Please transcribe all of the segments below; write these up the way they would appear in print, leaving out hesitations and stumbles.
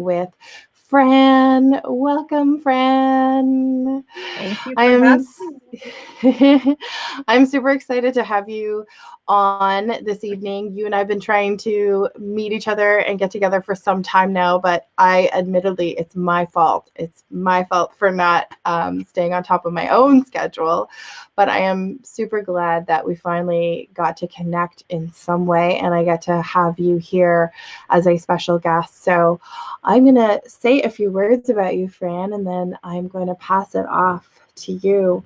with Fran. Welcome, Fran. Thank you I for am having me. I'm super excited to have you on this evening. You and I have been trying to meet each other and get together for some time now, but I admittedly, it's my fault. It's my fault for not staying on top of my own schedule. But I am super glad that we finally got to connect in some way, and I get to have you here as a special guest. So I'm going to say a few words about you, Fran, and then I'm going to pass it off to you.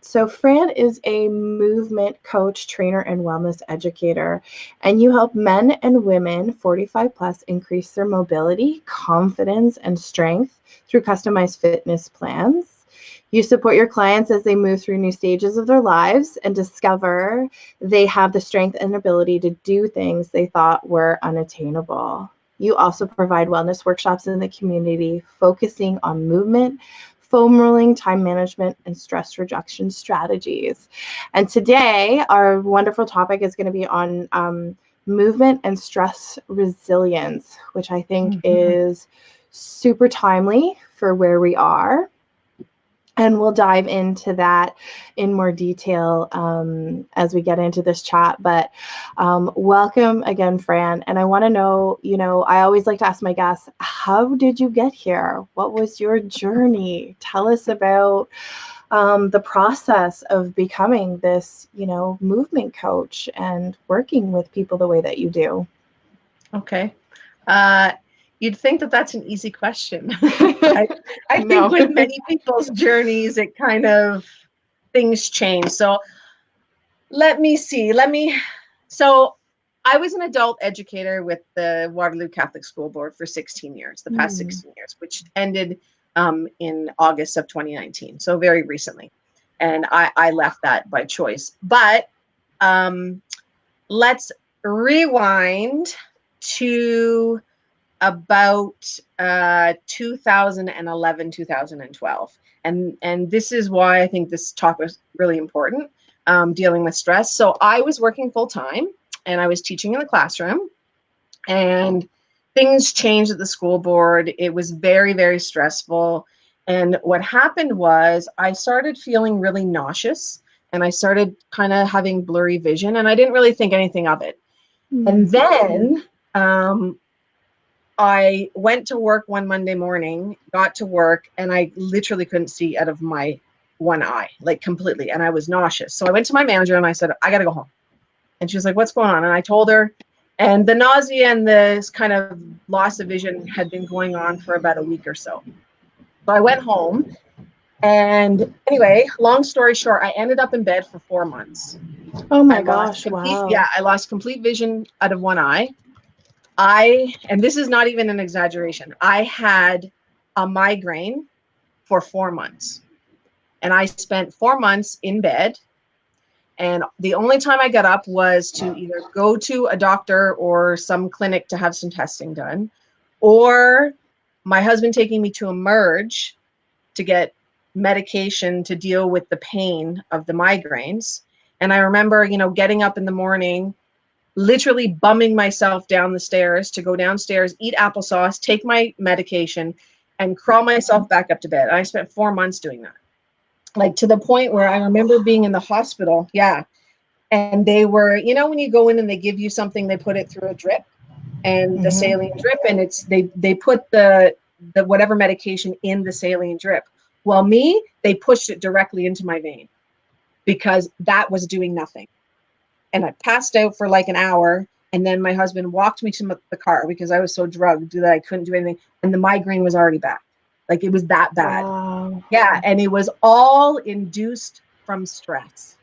So Fran is a movement coach, trainer, and wellness educator, and you help men and women 45 plus increase their mobility, confidence, and strength through customized fitness plans. You support your clients as they move through new stages of their lives and discover they have the strength and ability to do things they thought were unattainable. You also provide wellness workshops in the community, focusing on movement, foam rolling, time management, and stress reduction strategies. And today, our wonderful topic is going to be on movement and stress resilience, which I think is super timely for where we are. And we'll dive into that in more detail as we get into this chat. But welcome again, Fran. And I want to know, I always like to ask my guests, how did you get here? What was your journey? Tell us about the process of becoming this, movement coach and working with people the way that you do. Okay. You'd think that that's an easy question. I think with many people's journeys, it kind of things change. So let me see. So I was an adult educator with the Waterloo Catholic School Board for 16 years, the past 16 years, which ended in August of 2019. So very recently. And I left that by choice. But let's rewind to about 2011, 2012. And this is why I think this talk was really important, dealing with stress. So I was working full time and I was teaching in the classroom, and things changed at the school board. It was very, very stressful. And what happened was I started feeling really nauseous, and I started kind of having blurry vision, and I didn't really think anything of it. And then I went to work one Monday morning, got to work, and I literally couldn't see out of my one eye, like completely. And I was nauseous. So I went to my manager and I said, I got to go home. And she was like, what's going on? And I told her, and the nausea and this kind of loss of vision had been going on for about a week or so. So I went home. And anyway, long story short, I ended up in bed for 4 months. Oh my gosh, wow. Yeah, I lost complete vision out of one eye. And this is not even an exaggeration, I had a migraine for 4 months. And I spent 4 months in bed. And the only time I got up was to either go to a doctor or some clinic to have some testing done, or my husband taking me to Emerge to get medication to deal with the pain of the migraines. And I remember, getting up in the morning, literally bumming myself down the stairs to go downstairs, eat applesauce, take my medication, and crawl myself back up to bed. I spent 4 months doing that. Like, to the point where I remember being in the hospital. Yeah. And they were, when you go in and they give you something, they put it through a drip, and the saline drip, and they put the whatever medication in the saline drip. Well, they pushed it directly into my vein because that was doing nothing. And I passed out for like an hour. And then my husband walked me to the car because I was so drugged that I couldn't do anything. And the migraine was already back. Like, it was that bad. Wow. Yeah. And it was all induced from stress.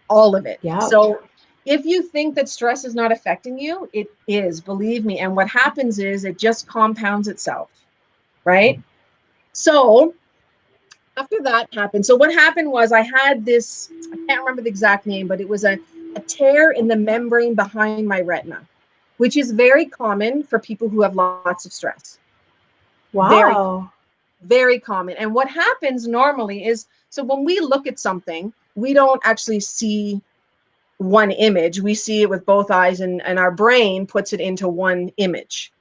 All of it. Yeah. So if you think that stress is not affecting you, it is, believe me. And what happens is it just compounds itself. Right. So after that happened, so what happened was I had this, I can't remember the exact name, but it was a tear in the membrane behind my retina, which is very common for people who have lots of stress. Wow. Very, very common. And what happens normally is, so when we look at something, we don't actually see one image. We see it with both eyes, and our brain puts it into one image.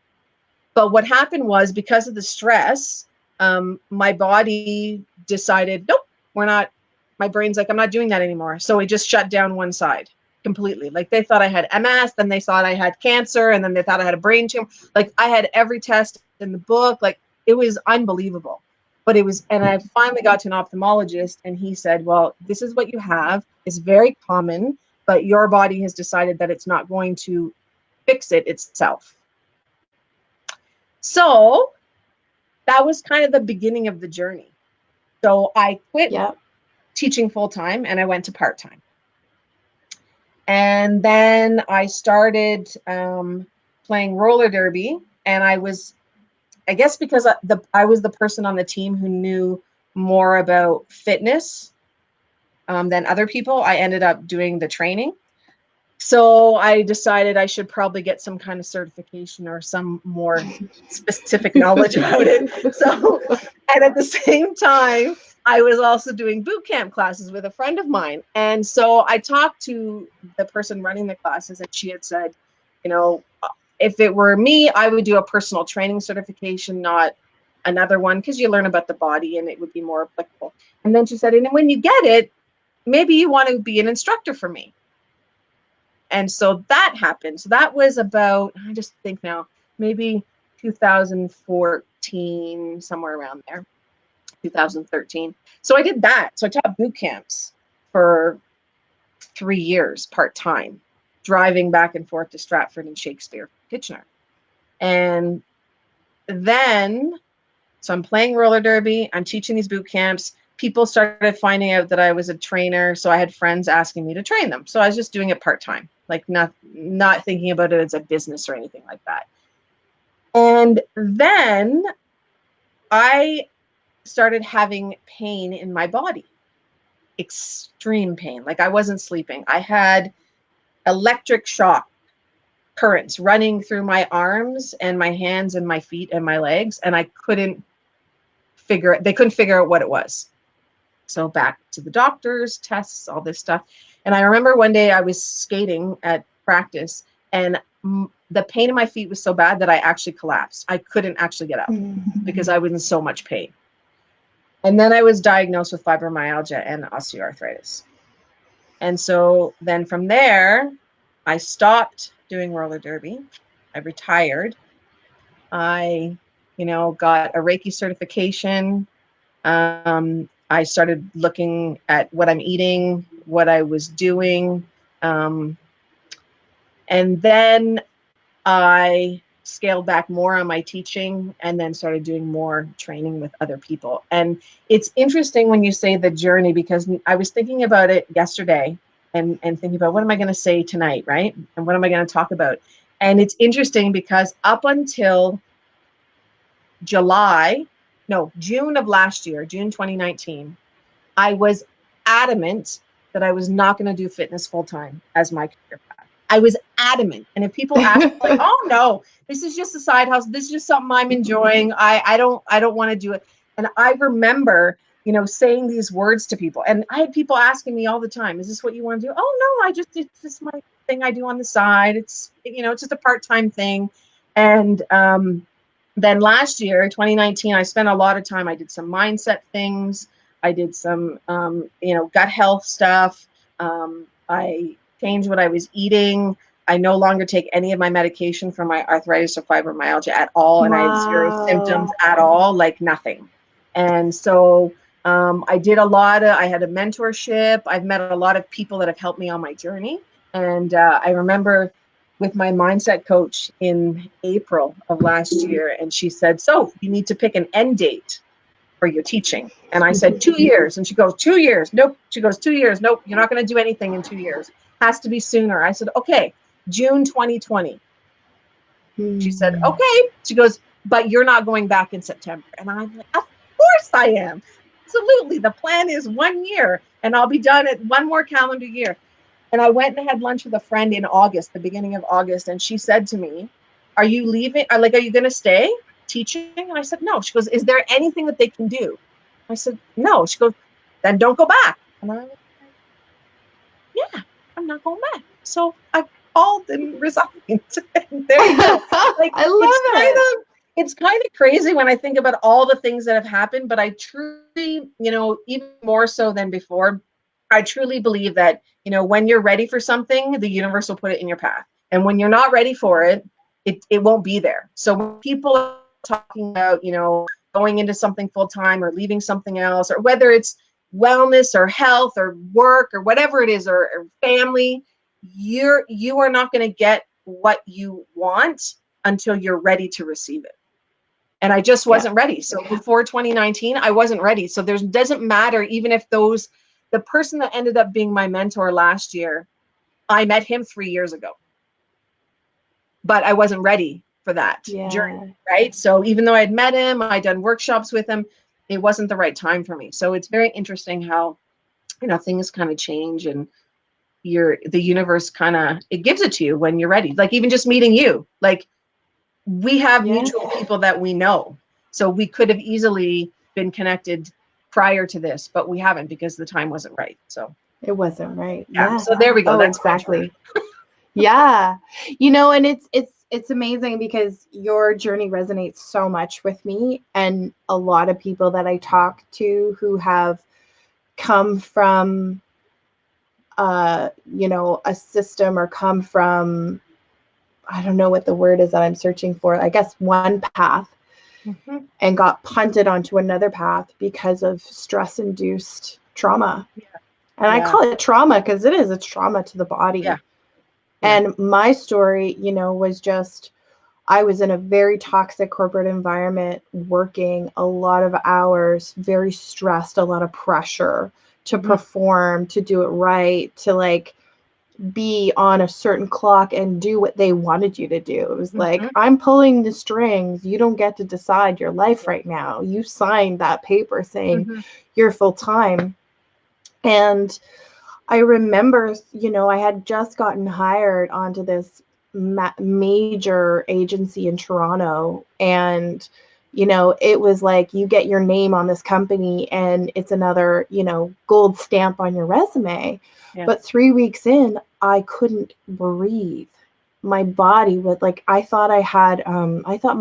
But what happened was, because of the stress, my body decided, nope, we're not, my brain's like, I'm not doing that anymore. So it just shut down one side completely. Like, they thought I had MS, then they thought I had cancer, and then they thought I had a brain tumor. Like, I had every test in the book. Like, it was unbelievable. But it was, and I finally got to an ophthalmologist, and he said, well, this is what you have. It's very common, but your body has decided that it's not going to fix it itself. So that was kind of the beginning of the journey. So I quit teaching full time and I went to part time. And then I started playing roller derby, and I guess because I was the person on the team who knew more about fitness than other people, I ended up doing the training. So I decided I should probably get some kind of certification or some more specific knowledge about it. So, and at the same time, I was also doing boot camp classes with a friend of mine. And so I talked to the person running the classes, and she had said, you know, if it were me, I would do a personal training certification, not another one, because you learn about the body and it would be more applicable. And then she said, and when you get it, maybe you want to be an instructor for me. And so that happened. So that was about, I just think now, maybe 2014, somewhere around there, 2013. So I did that. So I taught boot camps for 3 years part-time, driving back and forth to Stratford and Shakespeare, Kitchener. And then, so I'm playing roller derby, I'm teaching these boot camps. People started finding out that I was a trainer, so I had friends asking me to train them. So I was just doing it part-time, like not thinking about it as a business or anything like that. And then I started having pain in my body, extreme pain. Like, I wasn't sleeping. I had electric shock currents running through my arms and my hands and my feet and my legs, and they couldn't figure out what it was. So back to the doctors, tests, all this stuff. And I remember one day I was skating at practice, and the pain in my feet was so bad that I actually collapsed. I couldn't actually get up because I was in so much pain. And then I was diagnosed with fibromyalgia and osteoarthritis. And so then from there, I stopped doing roller derby. I retired. I, got a Reiki certification. I started looking at what I'm eating, what I was doing. And then I scaled back more on my teaching, and then started doing more training with other people. And it's interesting when you say the journey, because I was thinking about it yesterday and thinking about, what am I going to say tonight, right? And what am I going to talk about? And it's interesting because up until June of last year, June 2019, I was adamant that I was not going to do fitness full time as my career path. I was adamant. And if people ask, like, oh no, this is just a side hustle, this is just something I'm enjoying, I don't want to do it. And I remember, saying these words to people, and I had people asking me all the time, is this what you want to do? Oh no, it's just my thing I do on the side. It's, it's just a part-time thing. And then last year, 2019, I spent a lot of time, I did some mindset things. I did some, gut health stuff. I changed what I was eating. I no longer take any of my medication for my arthritis or fibromyalgia at all. And I had zero symptoms at all, like nothing. And so I had a mentorship. I've met a lot of people that have helped me on my journey. And I remember with my mindset coach in April of last year, and she said, so you need to pick an end date for your teaching. And I said, 2 years. And she goes, 2 years. Nope. She goes, 2 years. Nope. You're not going to do anything in 2 years. Has to be sooner. I said, okay, June 2020. She said, okay. She goes, but you're not going back in September. And I'm like, of course I am. Absolutely. The plan is 1 year, and I'll be done at one more calendar year. And I went and had lunch with a friend in August, the beginning of August. And she said to me, are you leaving? Are you going to stay teaching? And I said, no. She goes, is there anything that they can do? I said, no. She goes, then don't go back. And I was like, yeah, I'm not going back. So I called and resigned. And there you go. Like, I love it. it's kind of crazy when I think about all the things that have happened, but I truly, even more so than before, I truly believe that, when you're ready for something, the universe will put it in your path. And when you're not ready for it, it won't be there. So when people are talking about, going into something full time or leaving something else, or whether it's wellness or health or work or whatever it is, or family, you are not going to get what you want until you're ready to receive it. And I just Yeah. wasn't ready. So before 2019, I wasn't ready. So there doesn't matter, even if the person that ended up being my mentor last year, I met him 3 years ago, but I wasn't ready for that journey, Yeah. right? So even though I'd met him, I'd done workshops with him, it wasn't the right time for me. So it's very interesting how, things kind of change, and the universe kind of, it gives it to you when you're ready. Like even just meeting you, like we have Yeah. mutual people that we know. So we could have easily been connected prior to this, but we haven't because the time wasn't right. So It wasn't right. yeah. Yeah. So there we go. Oh, That's my short. exactly. Yeah. And it's amazing because your journey resonates so much with me, and a lot of people that I talk to who have come from a system, or come from, I don't know what the word is that I'm searching for. I guess one path, Mm-hmm. and got punted onto another path because of stress induced trauma. Yeah. And I Yeah. call it trauma because it's trauma to the Yeah. body. Yeah. And my story, was just, I was in a very toxic corporate environment, working a lot of hours, very stressed, a lot of pressure to Mm-hmm. perform, to do it right, to like be on a certain clock and do what they wanted you to do. It was like, Mm-hmm. I'm pulling the strings. You don't get to decide your life Yeah. right now. You signed that paper saying Mm-hmm. you're full time. And I remember, I had just gotten hired onto this major agency in Toronto. And, it was like you get your name on this company and it's another, gold stamp on your resume. Yeah. But 3 weeks in, I couldn't breathe. My body would, like, I thought my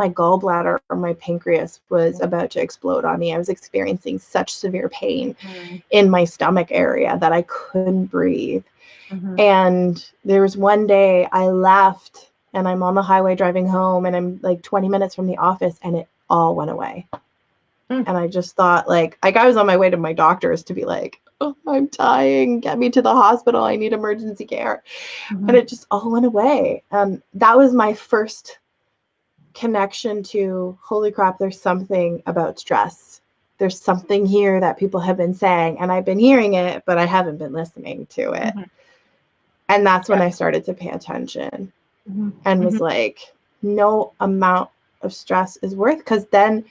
gallbladder or my pancreas was about to explode on me. I was experiencing such severe pain Mm-hmm. in my stomach area that I couldn't breathe. Mm-hmm. And there was one day I left and I'm on the highway driving home, and I'm like 20 minutes from the office, and it all went away. Mm-hmm. And I just thought, like I was on my way to my doctor's to be like, oh, I'm dying. Get me to the hospital. I need emergency care. And it just all went away. That was my first connection to, holy crap, there's something about stress. There's something here that people have been saying, and I've been hearing it, but I haven't been listening to it. Mm-hmm. And that's when Yeah. I started to pay attention, Mm-hmm. and was Mm-hmm. like, no amount of stress is worth, because then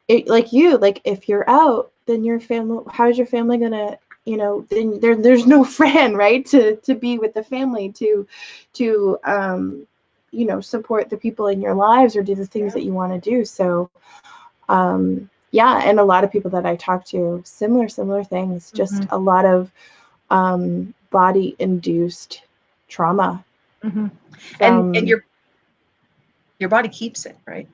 it, like if you're out, then your family, how's your family gonna, then there's no friend, right, to be with the family, to support the people in your lives, or do the things that you want to do. So yeah, and a lot of people that I talk to, similar things, just Mm-hmm. a lot of body induced trauma Mm-hmm. And from. your body keeps it, right?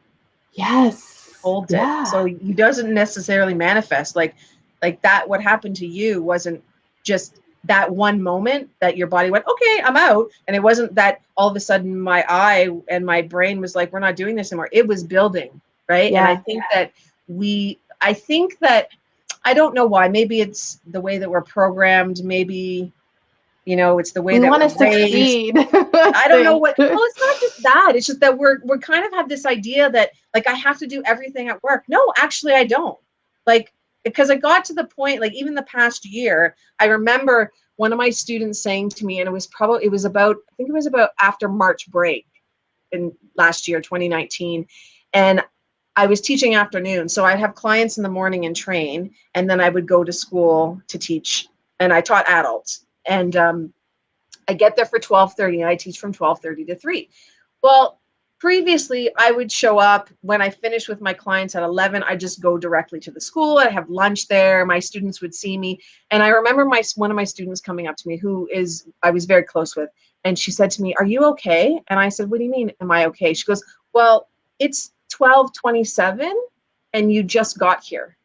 Yes. Holds it. Yeah. So he doesn't necessarily manifest like that. What happened to you wasn't just that one moment that your body went, okay, I'm out. And it wasn't that all of a sudden my eye and my brain was like, we're not doing this anymore. It was building, right? And I Yeah. think that I don't know why. Maybe it's the way that we're programmed. Maybe, it's the way We that want to we're raised. succeed, I I don't know think. what. Well, it's not just that. It's just that we're kind of have this idea that like I have to do everything at work. No, actually, I don't. Like because I got to the point, like even the past year, I remember one of my students saying to me, and it was about I think it was about after March break in last year, 2019, and I was teaching afternoon, so I'd have clients in the morning and train, and then I would go to school to teach, and I taught adults, and I get there for 12:30 and I teach from 12:30 to 3. Well, previously I would show up when I finished with my clients at 11. I just go directly to the school. I have lunch there. My students would see me. And I remember one of my students coming up to me I was very close with. And she said to me, "Are you okay?" And I said, "What do you mean, am I okay?" She goes, "Well, it's 12:27 and you just got here.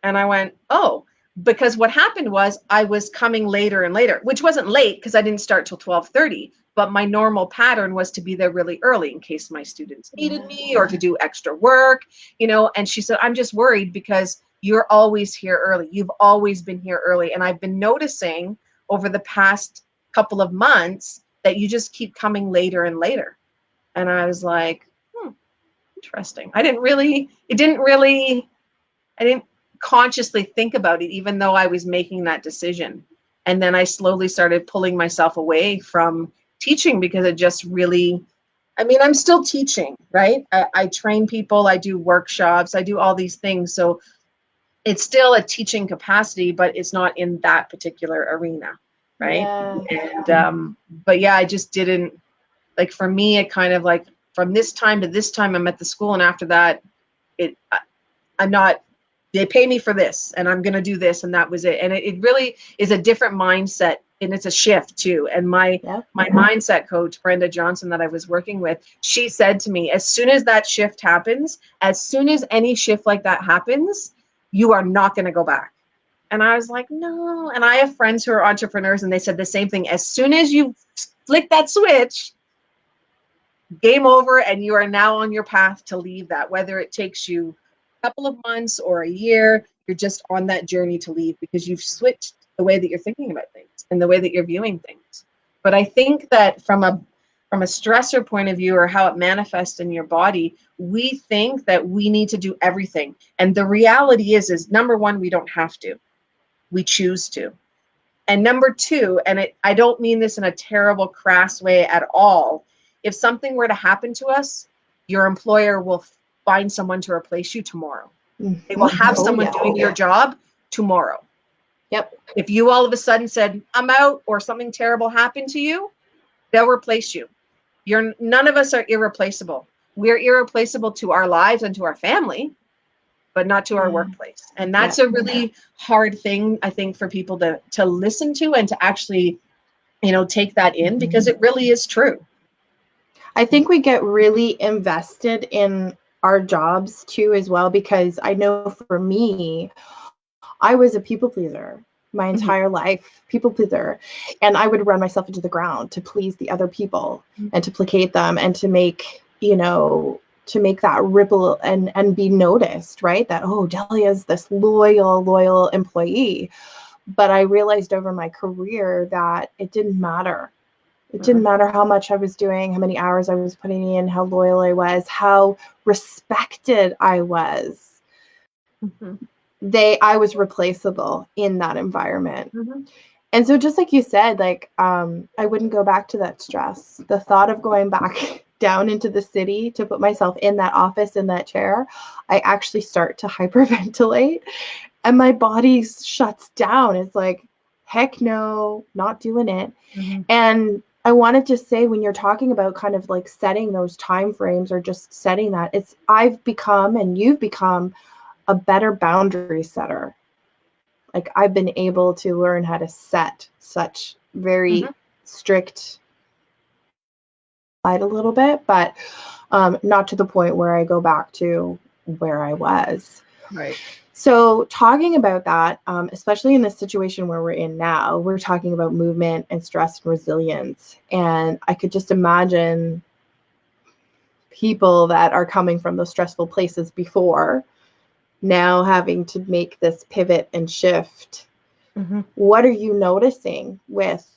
And I went, oh, because what happened was I was coming later and later, which wasn't late because I didn't start till 12:30. But my normal pattern was to be there really early in case my students needed me or to do extra work, And she said, I'm just worried because you're always here early. You've always been here early. And I've been noticing over the past couple of months that you just keep coming later and later. And I was like, interesting. I didn't consciously think about it, even though I was making that decision. And then I slowly started pulling myself away from teaching because it just really, I'm still teaching, right? I train people, I do workshops, I do all these things. So it's still a teaching capacity, but it's not in that particular arena, right? Yeah. And, but yeah, I just didn't, like, for me, it kind of like from this time to this time, I'm at the school. And after that, I'm not, they pay me for this and I'm going to do this. And that was it. And it really is a different mindset, and it's a shift too. And my mindset coach, Brenda Johnson, that I was working with, she said to me, as soon as that shift happens, as soon as any shift like that happens, you are not going to go back. And I was like, no. And I have friends who are entrepreneurs and they said the same thing. As soon as you flick that switch, game over, and you are now on your path to leave that, whether it takes you couple of months or a year, you're just on that journey to leave because you've switched the way that you're thinking about things and the way that you're viewing things. But I think that from a stressor point of view, or how it manifests in your body, we think that we need to do everything. And the reality is number one, we don't have to. We choose to. And number two, and I don't mean this in a terrible, crass way at all, if something were to happen to us, your employer will find someone to replace you tomorrow. They will have someone doing your job tomorrow. Yep. If you all of a sudden said, I'm out, or something terrible happened to you, they'll replace you. None of us are irreplaceable. We're irreplaceable to our lives and to our family, but not to our workplace. And that's a really hard thing, I think, for people to listen to and to actually, take that in, because it really is true. I think we get really invested in our jobs too as well, because I know for me, I was a people pleaser my entire life, people pleaser, and I would run myself into the ground to please the other people and to placate them and to make, to make that ripple and be noticed, right? That, oh, Delia is this loyal employee. But I realized over my career that it didn't matter. It didn't matter how much I was doing, how many hours I was putting in, how loyal I was, how respected I was. I was replaceable in that environment. And so just like you said, like, I wouldn't go back to that stress. The thought of going back down into the city to put myself in that office, in that chair, I actually start to hyperventilate and my body shuts down. It's like, heck no, not doing it. And I wanted to say, when you're talking about kind of like setting those time frames or just setting that, I've become, and you've become, a better boundary setter. Like, I've been able to learn how to set such very strict a little bit, but not to the point where I go back to where I was. Right. So talking about that, especially in this situation where we're in now, we're talking about movement and stress and resilience. And I could just imagine people that are coming from those stressful places before now having to make this pivot and shift. What are you noticing with,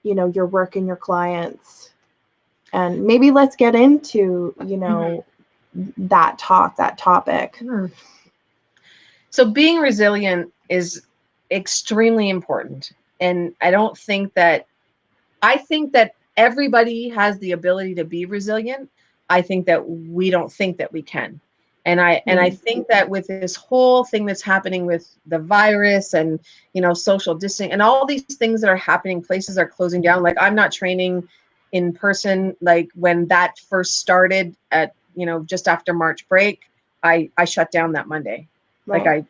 your work and your clients? And maybe let's get into, that topic. So being resilient is extremely important. And I think that everybody has the ability to be resilient. I think that we don't think that we can. And I think that with this whole thing that's happening with the virus and, social distancing and all these things that are happening, places are closing down. Like, I'm not training in person. Like, when that first started at, just after March break, I shut down that Monday. Right. Like,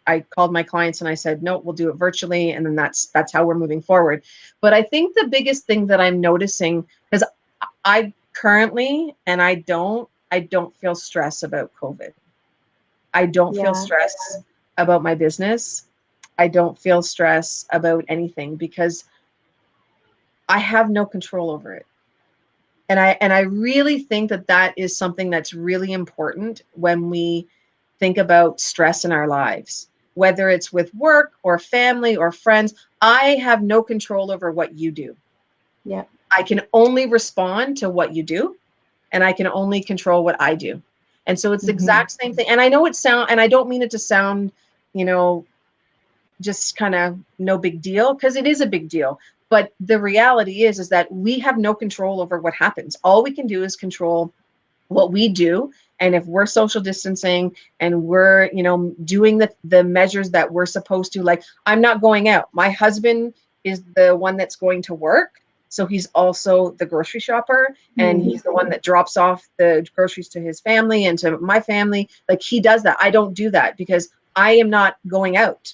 I called my clients and I said, no, we'll do it virtually. And then that's how we're moving forward. But I think the biggest thing that I'm noticing is I currently, and I don't I don't feel stress about COVID. I don't feel Yeah. stress about my business. I don't feel stress about anything because I have no control over it. And I really think that that is something that's really important when we think about stress in our lives, whether it's with work or family or friends. I have no control over what you do. Yeah. I can only respond to what you do, and I can only control what I do. And so it's the Hmm. exact same thing. And I know it sound, and I don't mean it to sound, you know, just kind of no big deal, because it is a big deal. But the reality is that we have no control over what happens. All we can do is control what we do. And if we're social distancing and we're, doing the measures that we're supposed to, like, I'm not going out. My husband is the one that's going to work. So he's also the grocery shopper, and Hmm. he's the one that drops off the groceries to his family and to my family. Like, he does that. I don't do that because I am not going out.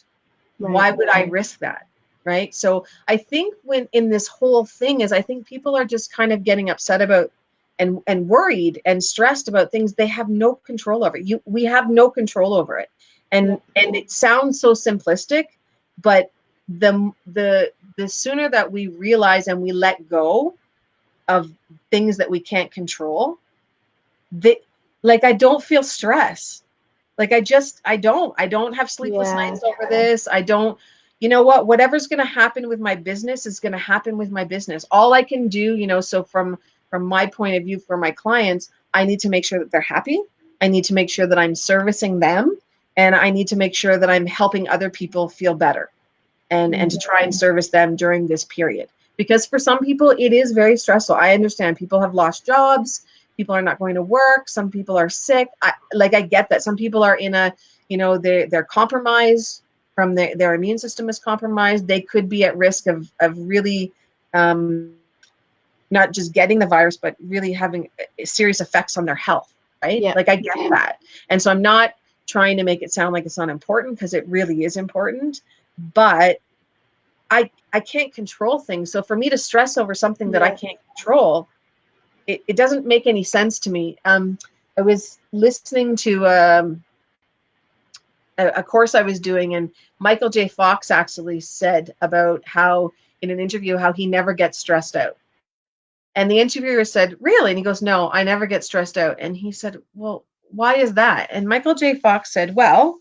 Right. Why would I risk that? Right. So I think when in this whole thing is, I think people are just kind of getting upset about and worried and stressed about things they have no control over. We have no control over it. Yeah. And it sounds so simplistic, but the sooner that we realize and we let go of things that we can't control, that, like, I don't feel stress. Like, I don't have sleepless Yeah. nights over this. I don't, you know what, whatever's going to happen with my business is going to happen with my business. All I can do, so from my point of view for my clients, I need to make sure that they're happy. I need to make sure that I'm servicing them, and I need to make sure that I'm helping other people feel better, and to Hmm. try and service them during this period. Because for some people, it is very stressful. I understand people have lost jobs, people are not going to work, some people are sick. I get that. Some people are in a, they're compromised from their immune system is compromised. They could be at risk of really, not just getting the virus, but really having serious effects on their health, right? Yeah. Like, I get that. And so I'm not trying to make it sound like it's not important, because it really is important. But I can't control things. So for me to stress over something that I Yeah. can't control, it doesn't make any sense to me. I was listening to a course I was doing, and Michael J. Fox actually said about how, in an interview, how he never gets stressed out. And the interviewer said, "Really?" And he goes, "No, I never get stressed out." And he said, "Well, why is that?" And Michael J. Fox said, "Well,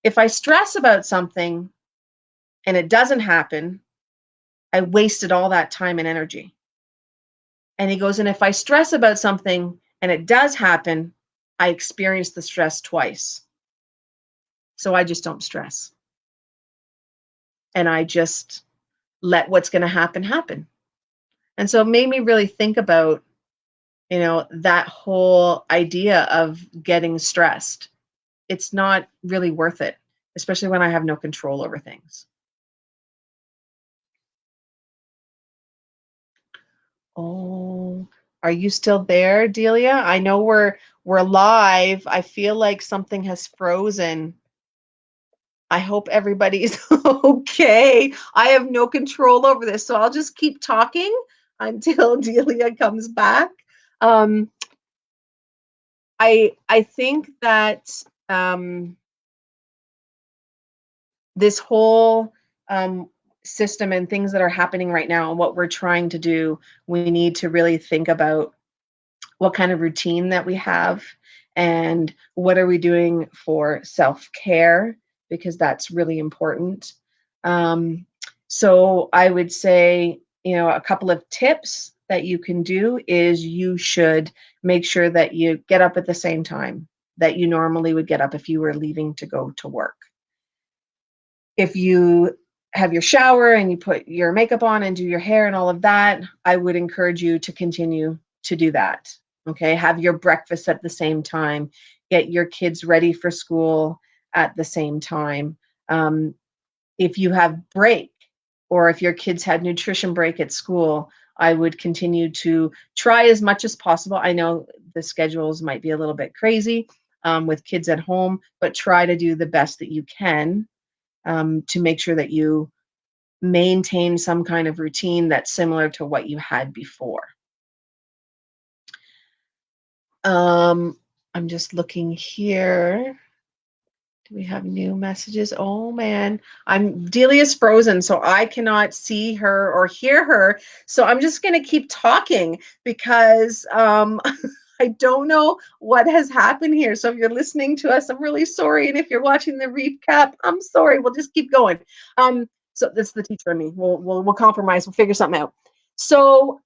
if I stress about something and it doesn't happen, I wasted all that time and energy." And he goes, "And if I stress about something and it does happen, I experience the stress twice. So I just don't stress. And I just let what's going to happen happen." And so it made me really think about, that whole idea of getting stressed. It's not really worth it, especially when I have no control over things. Oh, are you still there, Delia? I know we're live. I feel like something has frozen. I hope everybody's okay. I have no control over this, so I'll just keep talking until Delia comes back. Um, I think that um, this whole system and things that are happening right now and what we're trying to do, we need to really think about what kind of routine that we have, and what are we doing for self-care, because that's really important. um, so I would say, a couple of tips that you can do is you should make sure that you get up at the same time that you normally would get up if you were leaving to go to work. If you have your shower and you put your makeup on and do your hair and all of that, I would encourage you to continue to do that. Okay. Have your breakfast at the same time, get your kids ready for school at the same time. Um, if you have break, or if your kids had nutrition break at school, I would continue to try as much as possible. I know the schedules might be a little bit crazy with kids at home, but try to do the best that you can to make sure that you maintain some kind of routine that's similar to what you had before. I'm just looking here. Do we have new messages? Oh man, Delia's frozen, so I cannot see her or hear her. So I'm just gonna keep talking because I don't know what has happened here. So if you're listening to us, I'm really sorry. And if you're watching the recap, I'm sorry. We'll just keep going. So that's the teacher and me. We'll compromise. We'll figure something out. So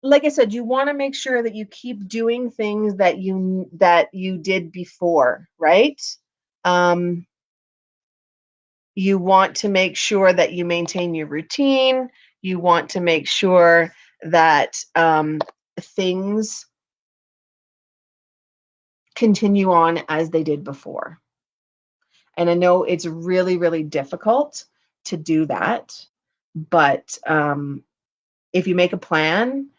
like I said, you want to make sure that you keep doing things that you did before, right? Um, you want to make sure that you maintain your routine. You want to make sure that things continue on as they did before. And I know it's really, really difficult to do that, but if you make a plan